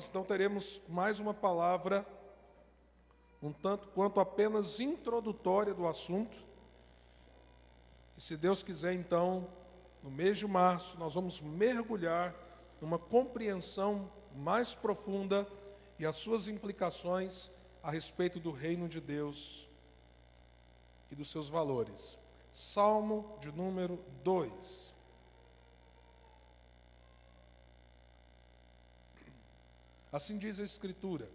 nós então teremos mais uma palavra, um tanto quanto apenas introdutória do assunto. E se Deus quiser, então, no mês de março, nós vamos mergulhar numa compreensão mais profunda e as suas implicações a respeito do reino de Deus e dos seus valores. Salmo de número 2. Assim diz a Escritura: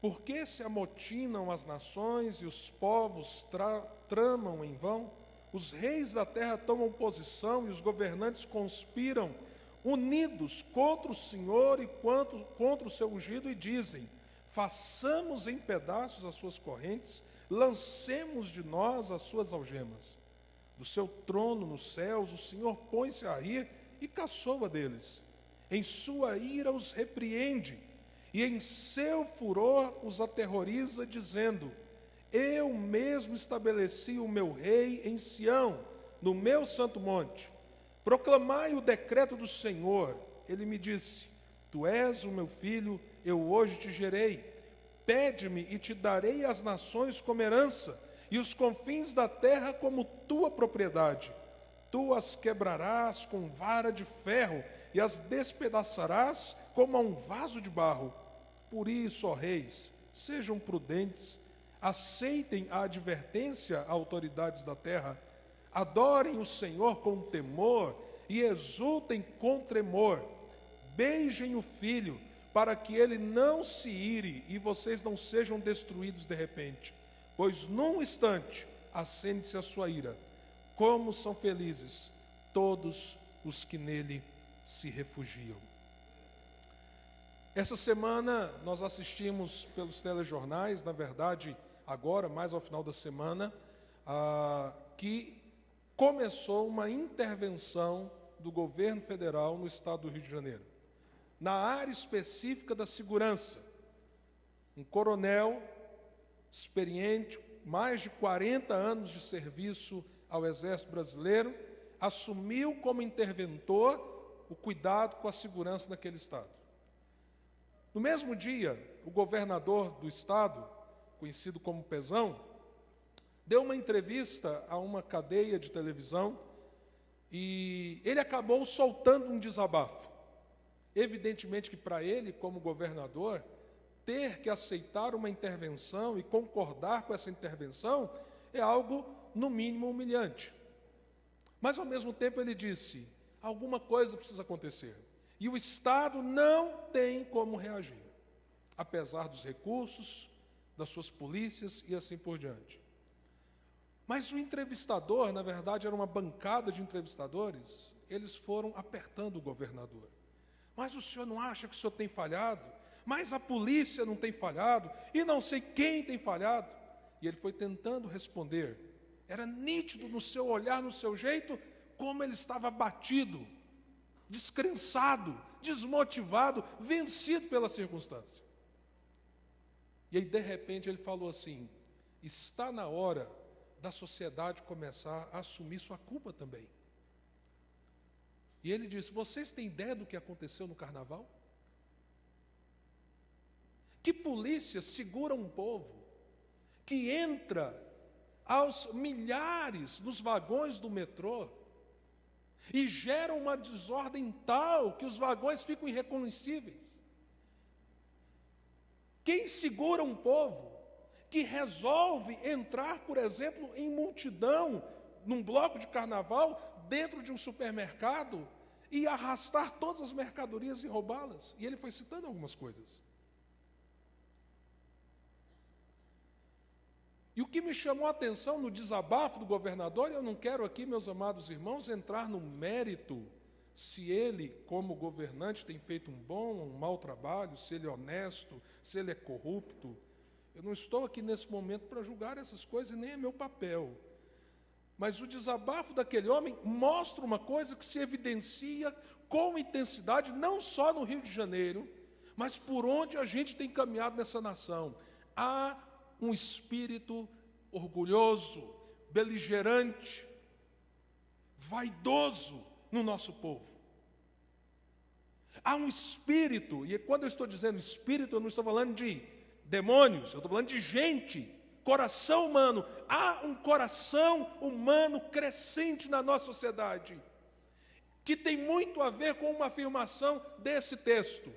por que se amotinam as nações e os povos tramam em vão? Os reis da terra tomam posição e os governantes conspiram, unidos contra o Senhor e contra o seu ungido, e dizem: façamos em pedaços as suas correntes, lancemos de nós as suas algemas. Do seu trono nos céus o Senhor põe-se a rir e caçoa deles. Em sua ira os repreende, e em seu furor os aterroriza, dizendo: eu mesmo estabeleci o meu rei em Sião, no meu santo monte. Proclamai o decreto do Senhor. Ele me disse: tu és o meu filho, eu hoje te gerei. Pede-me e te darei as nações como herança, e os confins da terra como tua propriedade. Tu as quebrarás com vara de ferro, e as despedaçarás como a um vaso de barro. Por isso, ó reis, sejam prudentes, aceitem a advertência, autoridades da terra, adorem o Senhor com temor e exultem com tremor. Beijem o Filho, para que ele não se ire e vocês não sejam destruídos de repente, pois num instante acende-se a sua ira. Como são felizes todos os que nele se refugiam. Essa semana nós assistimos pelos telejornais, na verdade agora, mais ao final da semana, que começou uma intervenção do governo federal no estado do Rio de Janeiro, na área específica da segurança. Um coronel experiente, mais de 40 anos de serviço ao Exército Brasileiro, assumiu como interventor o cuidado com a segurança naquele estado. No mesmo dia, o governador do estado, conhecido como Pezão, deu uma entrevista a uma cadeia de televisão e ele acabou soltando um desabafo. Evidentemente que para ele, como governador, ter que aceitar uma intervenção e concordar com essa intervenção é algo, no mínimo, humilhante. Mas, ao mesmo tempo, ele disse: alguma coisa precisa acontecer. E o Estado não tem como reagir, apesar dos recursos, das suas polícias e assim por diante. Mas o entrevistador, na verdade, era uma bancada de entrevistadores, eles foram apertando o governador. Mas o senhor não acha que o senhor tem falhado? Mas a polícia não tem falhado, e não sei quem tem falhado. E ele foi tentando responder. Era nítido no seu olhar, no seu jeito, como ele estava abatido, descrençado, desmotivado, vencido pela circunstância. E aí, de repente, ele falou assim: está na hora da sociedade começar a assumir sua culpa também. E ele disse: vocês têm ideia do que aconteceu no carnaval? Que polícia segura um povo que entra aos milhares nos vagões do metrô e gera uma desordem tal que os vagões ficam irreconhecíveis? Quem segura um povo que resolve entrar, por exemplo, em multidão, num bloco de carnaval, dentro de um supermercado, e arrastar todas as mercadorias e roubá-las? E ele foi citando algumas coisas. E o que me chamou a atenção no desabafo do governador, e eu não quero aqui, meus amados irmãos, entrar no mérito se ele, como governante, tem feito um bom ou um mau trabalho, se ele é honesto, se ele é corrupto. Eu não estou aqui nesse momento para julgar essas coisas, nem é meu papel. Mas o desabafo daquele homem mostra uma coisa que se evidencia com intensidade, não só no Rio de Janeiro, mas por onde a gente tem caminhado nessa nação. Há um espírito orgulhoso, beligerante, vaidoso no nosso povo. Há um espírito, e quando eu estou dizendo espírito, eu não estou falando de demônios, eu estou falando de gente, coração humano. Há um coração humano crescente na nossa sociedade, que tem muito a ver com uma afirmação desse texto: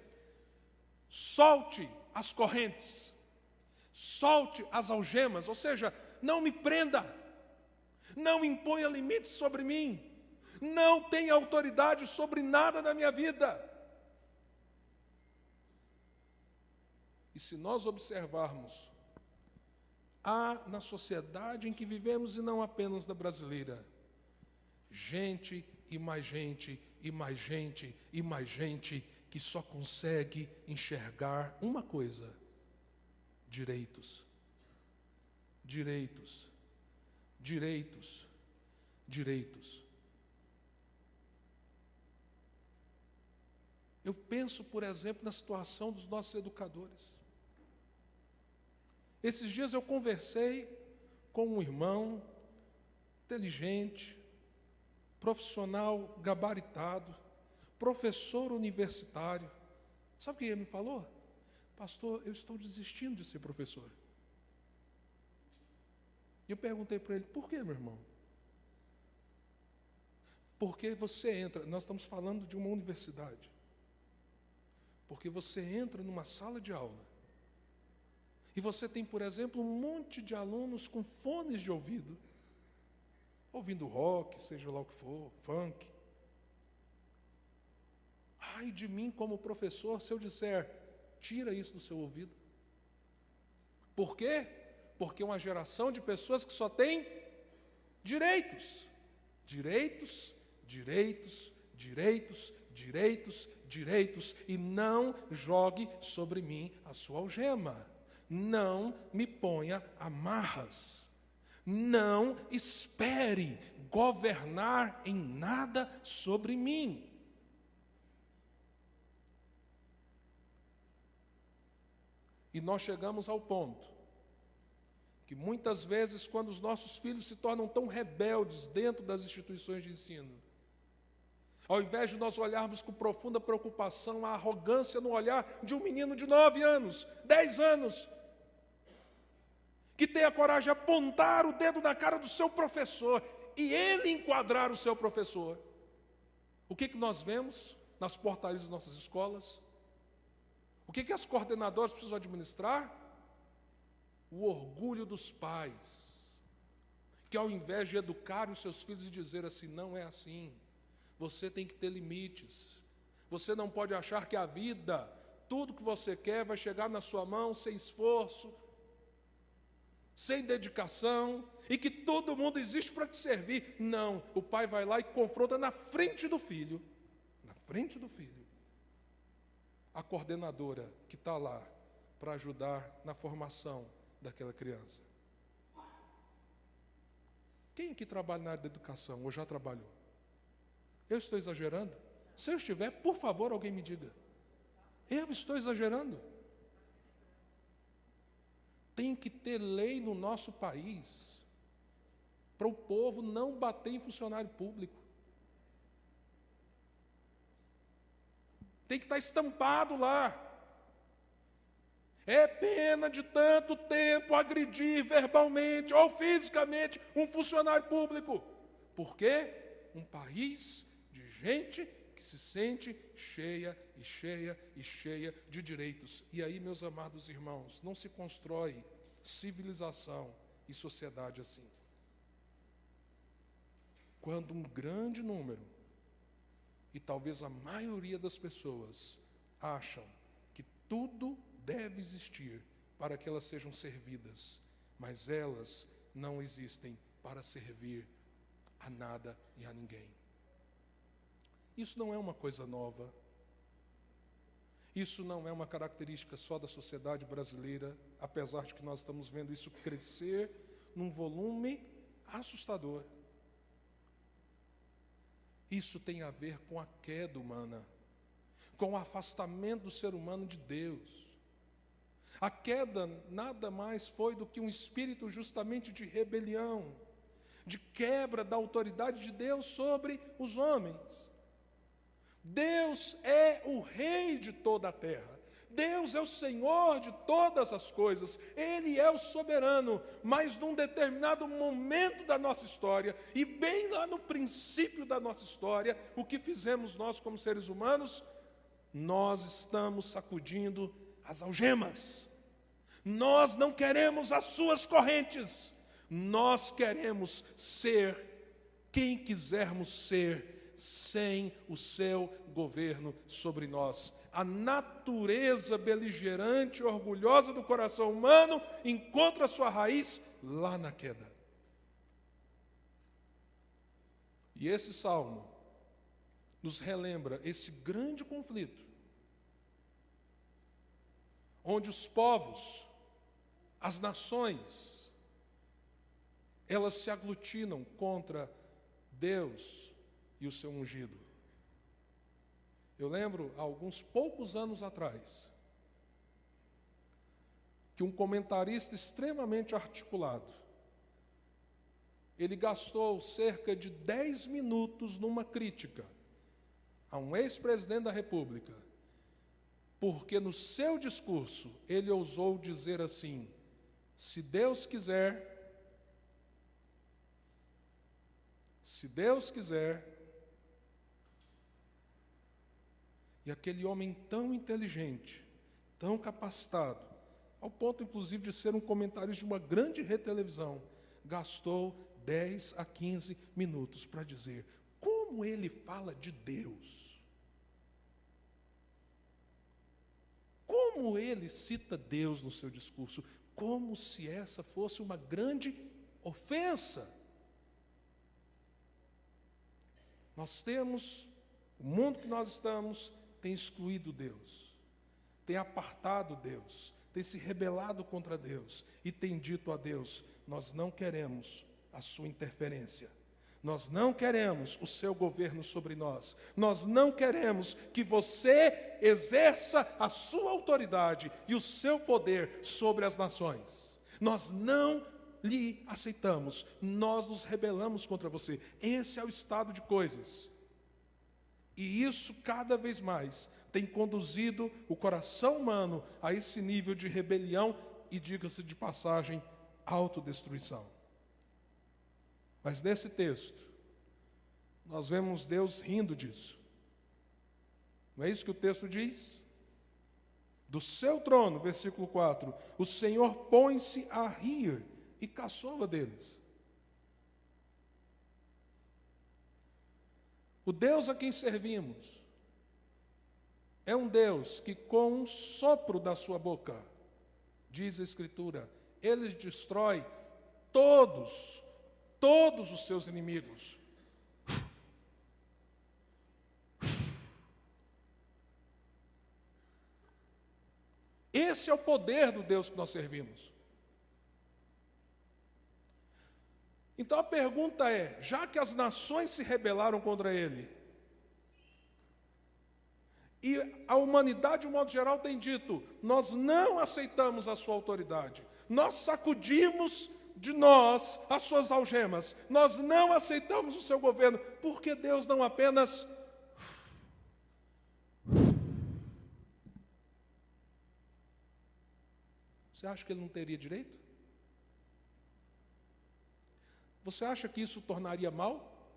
solte as correntes, solte as algemas, ou seja, não me prenda, não imponha limites sobre mim, não tenha autoridade sobre nada na minha vida. E se nós observarmos, há na sociedade em que vivemos, e não apenas na brasileira, gente e mais gente, e mais gente, e mais gente, que só consegue enxergar uma coisa: direitos, direitos, direitos, direitos. Eu penso, por exemplo, na situação dos nossos educadores. Esses dias eu conversei com um irmão inteligente, profissional gabaritado, professor universitário. Sabe o que ele me falou? Pastor, eu estou desistindo de ser professor. E eu perguntei para ele: por que, meu irmão? Porque você entra, nós estamos falando de uma universidade, porque você entra numa sala de aula, e você tem, por exemplo, um monte de alunos com fones de ouvido, ouvindo rock, seja lá o que for, funk. Ai de mim como professor se eu disser: tira isso do seu ouvido. Por quê? Porque é uma geração de pessoas que só tem direitos. Direitos, direitos, direitos, direitos, direitos. E não jogue sobre mim a sua algema. Não me ponha amarras. Não espere governar em nada sobre mim. E nós chegamos ao ponto que muitas vezes, quando os nossos filhos se tornam tão rebeldes dentro das instituições de ensino, ao invés de nós olharmos com profunda preocupação a arrogância no olhar de um menino de 9 anos, 10 anos, que tem a coragem de apontar o dedo na cara do seu professor e ele enquadrar o seu professor, o que nós vemos nas portarias das nossas escolas? O que as coordenadoras precisam administrar? O orgulho dos pais, que ao invés de educar os seus filhos e dizer assim: não é assim, você tem que ter limites, você não pode achar que a vida, tudo que você quer vai chegar na sua mão sem esforço, sem dedicação, e que todo mundo existe para te servir. Não, o pai vai lá e confronta na frente do filho, a coordenadora que está lá para ajudar na formação daquela criança. Quem aqui trabalha na área da educação ou já trabalhou? Eu estou exagerando? Se eu estiver, por favor, alguém me diga. Eu estou exagerando? Tem que ter lei no nosso país para o povo não bater em funcionário público. Tem que estar estampado lá. É pena de tanto tempo agredir verbalmente ou fisicamente um funcionário público. Por quê? Um país de gente que se sente cheia e cheia e cheia de direitos. E aí, meus amados irmãos, não se constrói civilização e sociedade assim. Quando um grande número, e talvez a maioria das pessoas, acham que tudo deve existir para que elas sejam servidas, mas elas não existem para servir a nada e a ninguém. Isso não é uma coisa nova. Isso não é uma característica só da sociedade brasileira, apesar de que nós estamos vendo isso crescer num volume assustador. Isso tem a ver com a queda humana, com o afastamento do ser humano de Deus. A queda nada mais foi do que um espírito justamente de rebelião, de quebra da autoridade de Deus sobre os homens. Deus é o Rei de toda a terra. Deus é o Senhor de todas as coisas, Ele é o soberano, mas num determinado momento da nossa história, e bem lá no princípio da nossa história, o que fizemos nós como seres humanos? Nós estamos sacudindo as algemas, nós não queremos as suas correntes, nós queremos ser quem quisermos ser, sem o seu governo sobre nós. A natureza beligerante e orgulhosa do coração humano encontra sua raiz lá na queda. E esse salmo nos relembra esse grande conflito, onde os povos, as nações, elas se aglutinam contra Deus e o seu ungido. Eu lembro, há alguns poucos anos atrás, que um comentarista extremamente articulado, ele gastou cerca de 10 minutos numa crítica a um ex-presidente da República, porque no seu discurso ele ousou dizer assim: se Deus quiser, e aquele homem tão inteligente, tão capacitado, ao ponto inclusive de ser um comentarista de uma grande rede de televisão, gastou 10 a 15 minutos para dizer como ele fala de Deus, como ele cita Deus no seu discurso, como se essa fosse uma grande ofensa. Nós temos, o mundo que nós estamos, tem excluído Deus, tem apartado Deus, tem se rebelado contra Deus e tem dito a Deus: nós não queremos a sua interferência, nós não queremos o seu governo sobre nós, nós não queremos que você exerça a sua autoridade e o seu poder sobre as nações, nós não lhe aceitamos, nós nos rebelamos contra você. Esse é o estado de coisas. E isso cada vez mais tem conduzido o coração humano a esse nível de rebelião e, diga-se de passagem, autodestruição. Mas nesse texto, nós vemos Deus rindo disso. Não é isso que o texto diz? Do seu trono, versículo 4, o Senhor põe-se a rir e caçova deles. O Deus a quem servimos é um Deus que, com um sopro da sua boca, diz a Escritura, Ele destrói todos os seus inimigos. Esse é o poder do Deus que nós servimos. Então a pergunta é, já que as nações se rebelaram contra ele, e a humanidade, de um modo geral, tem dito, nós não aceitamos a sua autoridade, nós sacudimos de nós as suas algemas, nós não aceitamos o seu governo, por que Deus não apenas... Você acha que ele não teria direito? Você acha que isso tornaria mal?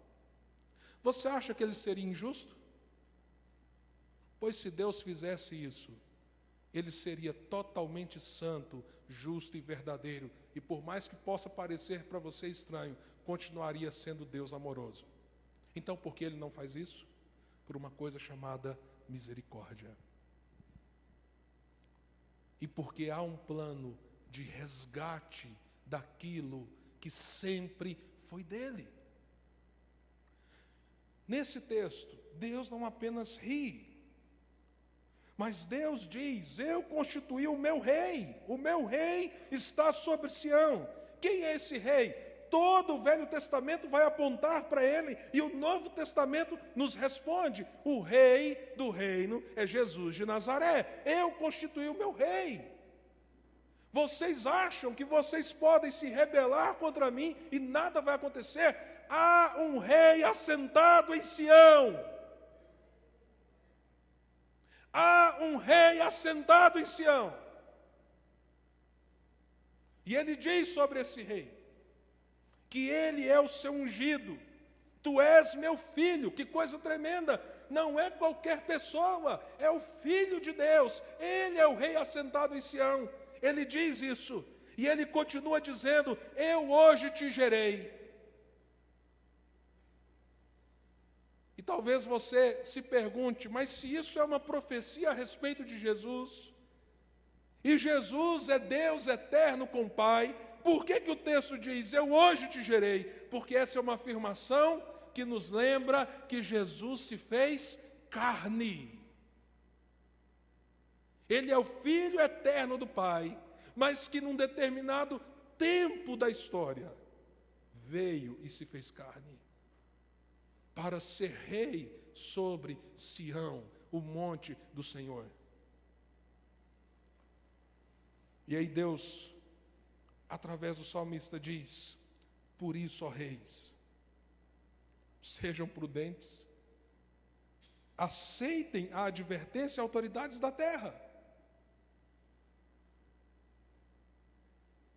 Você acha que ele seria injusto? Pois se Deus fizesse isso, ele seria totalmente santo, justo e verdadeiro, e por mais que possa parecer para você estranho, continuaria sendo Deus amoroso. Então, por que ele não faz isso? Por uma coisa chamada misericórdia. E porque há um plano de resgate daquilo que sempre foi dele. Nesse texto, Deus não apenas ri, mas Deus diz, eu constituí o meu rei está sobre Sião. Quem é esse rei? Todo o Velho Testamento vai apontar para ele, e o Novo Testamento nos responde, o rei do reino é Jesus de Nazaré, eu constituí o meu rei. Vocês acham que vocês podem se rebelar contra mim e nada vai acontecer? Há um rei assentado em Sião. há um rei assentado em Sião. E ele diz sobre esse rei, que ele é o seu ungido. Tu és meu filho. Que coisa tremenda. Não é qualquer pessoa, é o Filho de Deus. Ele é o rei assentado em Sião. Ele diz isso. E ele continua dizendo, eu hoje te gerei. E talvez você se pergunte, mas se isso é uma profecia a respeito de Jesus, e Jesus é Deus eterno com o Pai, por que o texto diz, eu hoje te gerei? Porque essa é uma afirmação que nos lembra que Jesus se fez carne. Ele é o Filho eterno do Pai, mas que num determinado tempo da história, veio e se fez carne, para ser rei sobre Sião, o monte do Senhor. E aí Deus, através do salmista, diz, por isso, ó reis, sejam prudentes, aceitem a advertência, autoridades da terra.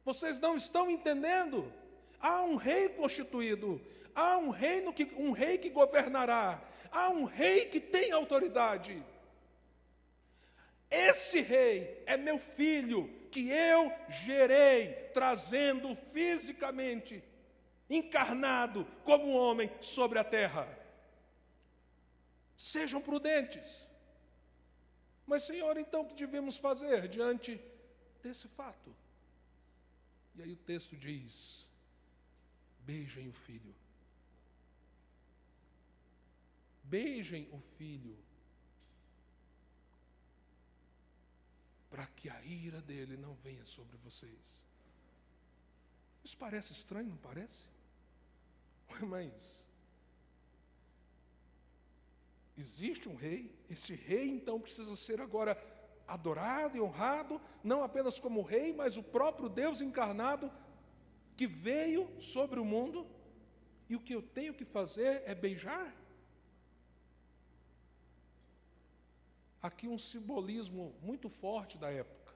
Vocês não estão entendendo? Há um rei constituído, há um rei que governará, há um rei que tem autoridade. Esse rei é meu filho, que eu gerei, trazendo fisicamente, encarnado como homem sobre a terra. Sejam prudentes. Mas, Senhor, então o que devemos fazer diante desse fato? E aí o texto diz, beijem o filho. Beijem o filho, para que a ira dele não venha sobre vocês. Isso parece estranho, não parece? Mas existe um rei, esse rei então precisa ser agora adorado e honrado, não apenas como rei, mas o próprio Deus encarnado, que veio sobre o mundo, e o que eu tenho que fazer é beijar? Aqui um simbolismo muito forte da época.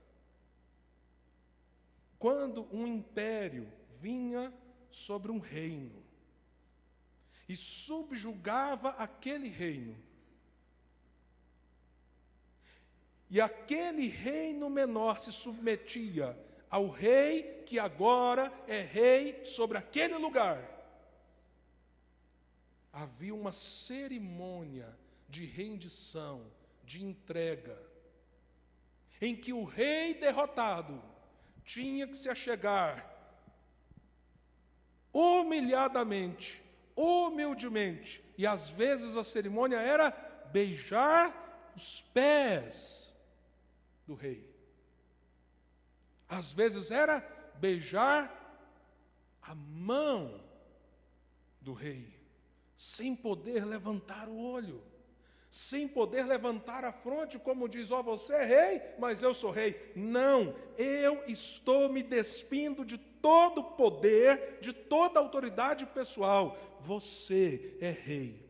Quando um império vinha sobre um reino e subjugava aquele reino, e aquele reino menor se submetia ao rei que agora é rei sobre aquele lugar, havia uma cerimônia de rendição, de entrega, em que o rei derrotado tinha que se achegar humilhadamente, humildemente, e às vezes a cerimônia era beijar os pés do rei. Às vezes era beijar a mão do rei, sem poder levantar o olho, sem poder levantar a fronte, como diz, ó, você é rei, mas eu sou rei. Não, eu estou me despindo de todo o poder, de toda a autoridade pessoal. Você é rei.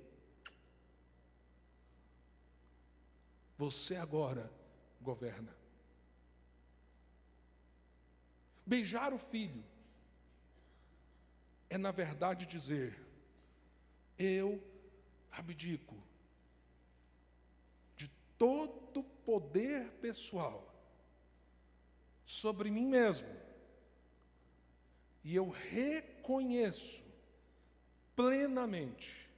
Você agora governa. Beijar o filho é, na verdade, dizer, eu abdico de todo o poder pessoal sobre mim mesmo, e eu reconheço plenamente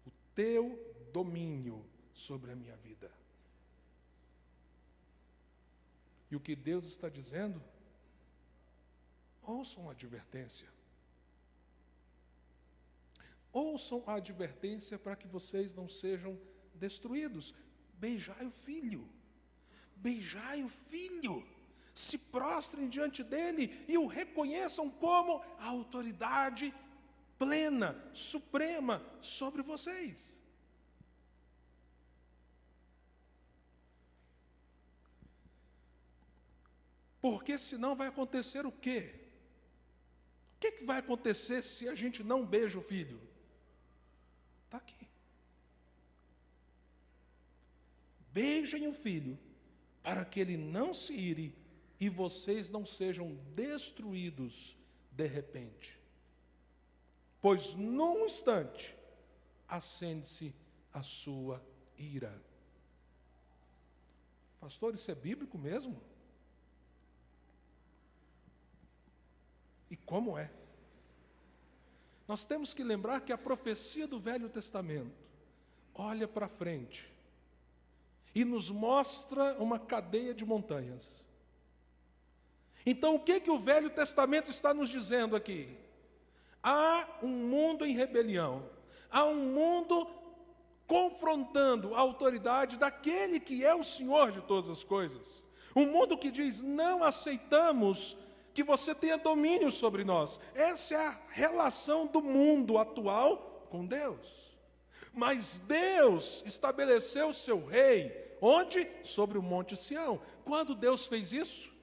o teu domínio sobre a minha vida. E o que Deus está dizendo? Ouçam a advertência. Ouçam a advertência para que vocês não sejam destruídos. Beijai o filho. Beijai o filho. Se prostrem diante dele e o reconheçam como a autoridade plena, suprema sobre vocês. Porque senão vai acontecer o quê? O que vai acontecer se a gente não beija o filho? Está aqui. beijem o filho, para que ele não se ire e vocês não sejam destruídos de repente. Pois num instante acende-se a sua ira. Pastor, isso é bíblico mesmo? E como é? Nós temos que lembrar que a profecia do Velho Testamento olha para frente e nos mostra uma cadeia de montanhas. Então, o que o Velho Testamento está nos dizendo aqui? Há um mundo em rebelião, há um mundo confrontando a autoridade daquele que é o Senhor de todas as coisas. Um mundo que diz: não aceitamos que você tenha domínio sobre nós. Essa é a relação do mundo atual com Deus. Mas Deus estabeleceu o seu rei, onde? Sobre o Monte Sião. Quando Deus fez isso?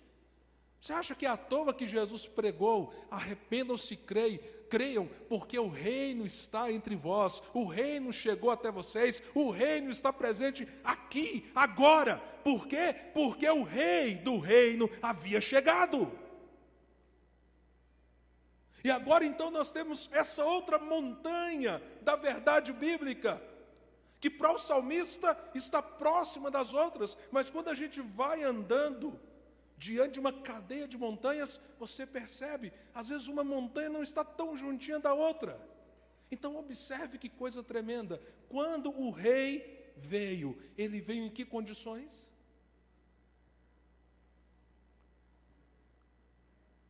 Você acha que é à toa que Jesus pregou: arrependam-se, creiam, porque o reino está entre vós, o reino chegou até vocês, o reino está presente aqui, agora. Por quê? Porque o rei do reino havia chegado. E agora então nós temos essa outra montanha da verdade bíblica, que para o salmista está próxima das outras, mas quando a gente vai andando diante de uma cadeia de montanhas, você percebe, às vezes uma montanha não está tão juntinha da outra. Então observe que coisa tremenda. Quando o rei veio, ele veio em que condições?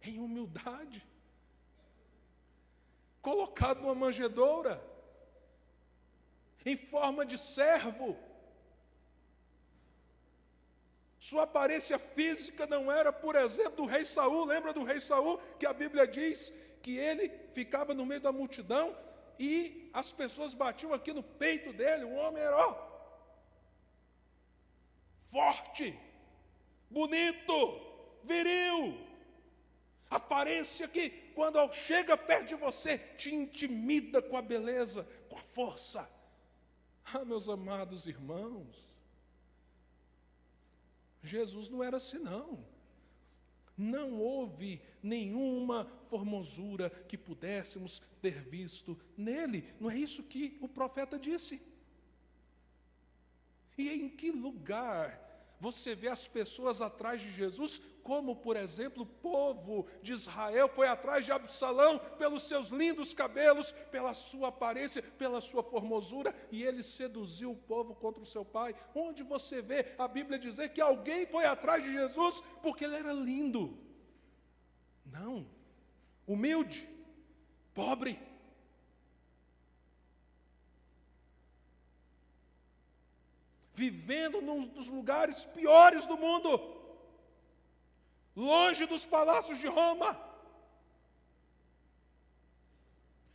Em humildade. Colocado numa manjedoura, em forma de servo. Sua aparência física não era, por exemplo, do rei Saul. Lembra do rei Saul, que a Bíblia diz que ele ficava no meio da multidão e as pessoas batiam aqui no peito dele. O homem era forte, bonito, viril. Aparência que, quando chega perto de você, te intimida com a beleza, com a força. Ah, meus amados irmãos, Jesus não era assim, não. Não houve nenhuma formosura que pudéssemos ter visto nele. Não é isso que o profeta disse. E em que lugar você vê as pessoas atrás de Jesus, como, por exemplo, o povo de Israel foi atrás de Absalão pelos seus lindos cabelos, pela sua aparência, pela sua formosura, e ele seduziu o povo contra o seu pai. Onde você vê a Bíblia dizer que alguém foi atrás de Jesus porque ele era lindo? Não. Humilde, pobre. Vivendo num dos lugares piores do mundo, longe dos palácios de Roma.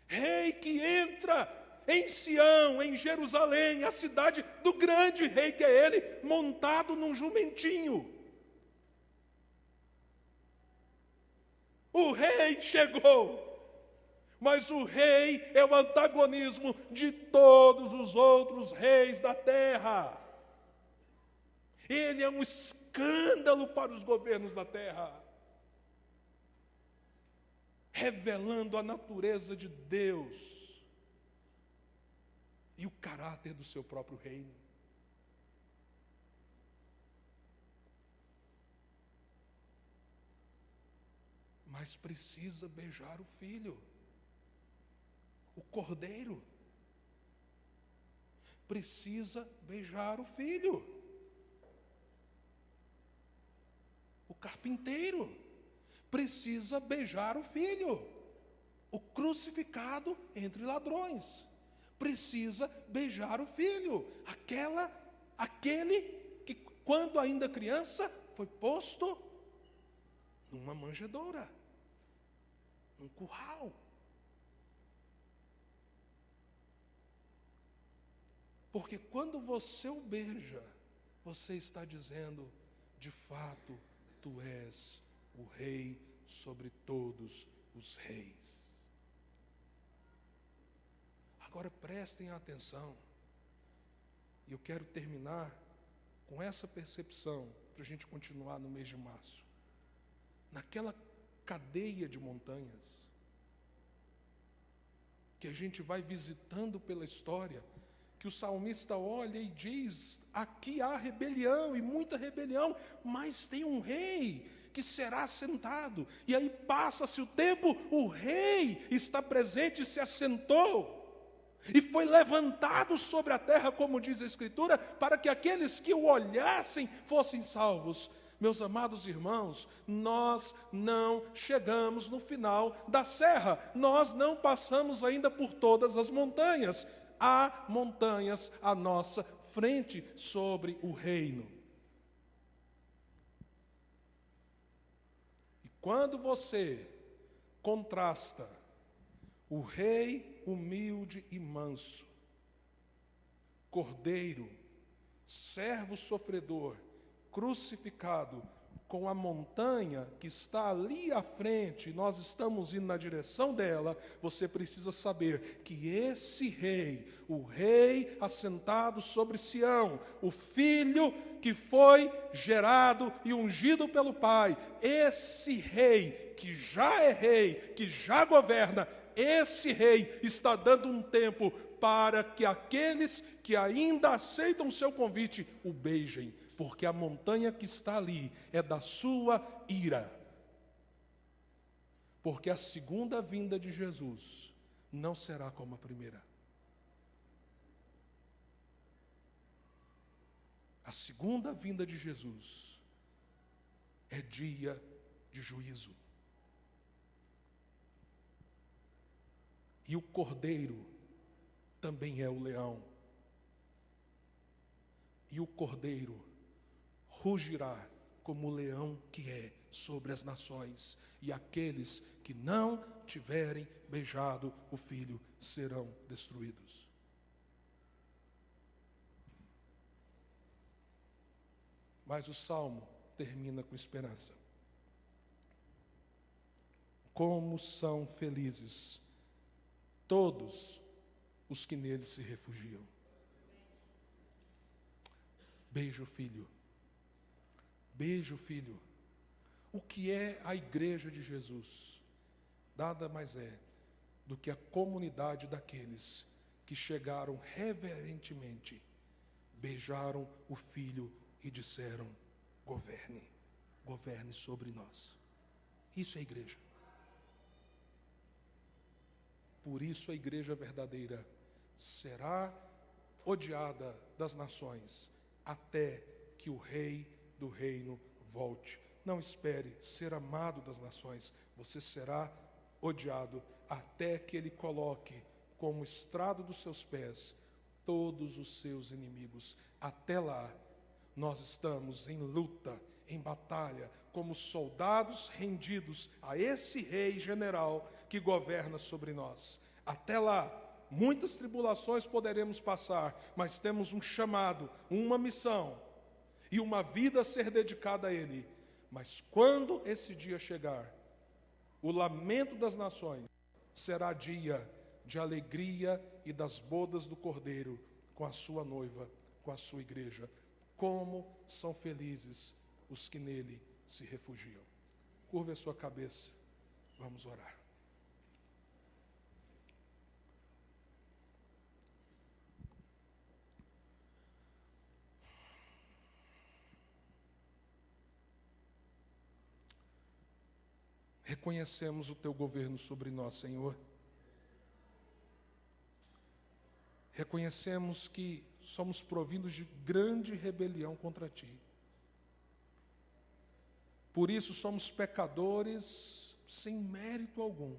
Rei que entra em Sião, em Jerusalém, a cidade do grande rei que é ele, montado num jumentinho. O rei chegou, mas o rei é o antagonismo de todos os outros reis da terra. Ele é um escândalo para os governos da terra, revelando a natureza de Deus e o caráter do seu próprio reino. Mas precisa beijar o filho, o cordeiro. Precisa beijar o filho. O carpinteiro precisa beijar o filho. O crucificado entre ladrões precisa beijar o filho. Aquele que, quando ainda criança, foi posto numa manjedoura, num curral. Porque quando você o beija, você está dizendo: de fato, tu és o rei sobre todos os reis. Agora prestem atenção, e eu quero terminar com essa percepção, para a gente continuar no mês de março, naquela cadeia de montanhas, que a gente vai visitando pela história, que o salmista olha e diz, aqui há rebelião, e muita rebelião, mas tem um rei que será assentado, e aí passa-se o tempo, o rei está presente e se assentou, e foi levantado sobre a terra, como diz a Escritura, para que aqueles que o olhassem fossem salvos. Meus amados irmãos, nós não chegamos no final da serra, nós não passamos ainda por todas as montanhas, há montanhas à nossa frente sobre o reino. E quando você contrasta o rei humilde e manso, cordeiro, servo sofredor, crucificado, com a montanha que está ali à frente, nós estamos indo na direção dela, você precisa saber que esse rei, o rei assentado sobre Sião, o filho que foi gerado e ungido pelo Pai, esse rei, que já é rei, que já governa, esse rei está dando um tempo para que aqueles que ainda aceitam o seu convite o beijem, porque a montanha que está ali é da sua ira. Porque a segunda vinda de Jesus não será como a primeira. A segunda vinda de Jesus é dia de juízo. E o cordeiro também é o leão. E o cordeiro rugirá como o leão que é sobre as nações. E aqueles que não tiverem beijado o Filho serão destruídos. Mas o Salmo termina com esperança. Como são felizes todos os que nele se refugiam. Beijo, filho. Beijo, filho. O que é a igreja de Jesus? Nada mais é do que a comunidade daqueles que chegaram reverentemente, beijaram o filho e disseram, governe, governe sobre nós. Isso é igreja. Por isso a igreja verdadeira será odiada das nações, até que o rei do reino volte. Não espere ser amado das nações, você será odiado até que ele coloque como estrado dos seus pés todos os seus inimigos. Até lá, nós estamos em luta, em batalha, como soldados rendidos a esse rei general que governa sobre nós. Até lá, muitas tribulações poderemos passar, mas temos um chamado, uma missão e uma vida a ser dedicada a Ele. Mas quando esse dia chegar, o lamento das nações será dia de alegria e das bodas do Cordeiro com a sua noiva, com a sua igreja. Como são felizes os que nele se refugiam. Curva a sua cabeça, vamos orar. Reconhecemos o teu governo sobre nós, Senhor. Reconhecemos que somos provindos de grande rebelião contra ti. Por isso somos pecadores sem mérito algum.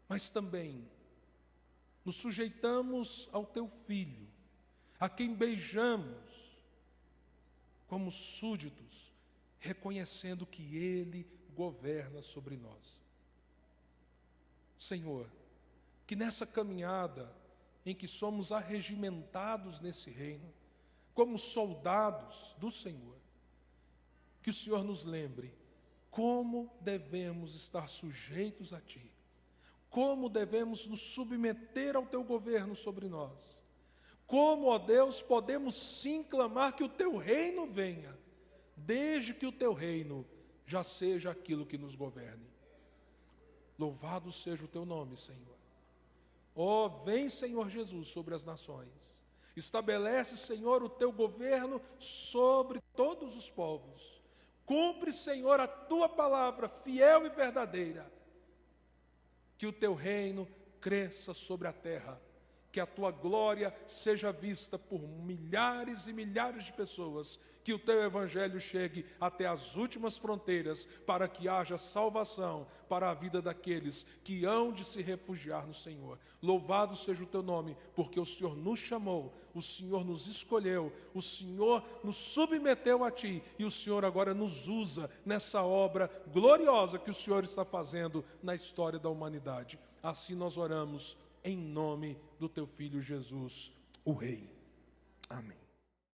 Mas também nos sujeitamos ao teu Filho, a quem beijamos como súditos, reconhecendo que Ele governa sobre nós. Senhor, que nessa caminhada em que somos arregimentados nesse reino, como soldados do Senhor, que o Senhor nos lembre como devemos estar sujeitos a Ti, como devemos nos submeter ao Teu governo sobre nós, como, ó Deus, podemos sim clamar que o teu reino venha, desde que o teu reino já seja aquilo que nos governe. Louvado seja o teu nome, Senhor. Ó, vem, Senhor Jesus, sobre as nações. Estabelece, Senhor, o teu governo sobre todos os povos. Cumpre, Senhor, a tua palavra fiel e verdadeira. Que o teu reino cresça sobre a terra. Que a tua glória seja vista por milhares e milhares de pessoas. Que o teu evangelho chegue até as últimas fronteiras, para que haja salvação para a vida daqueles que hão de se refugiar no Senhor. Louvado seja o teu nome, porque o Senhor nos chamou, o Senhor nos escolheu, o Senhor nos submeteu a ti, e o Senhor agora nos usa nessa obra gloriosa que o Senhor está fazendo na história da humanidade. Assim nós oramos em nome do teu Filho Jesus, o Rei. Amém.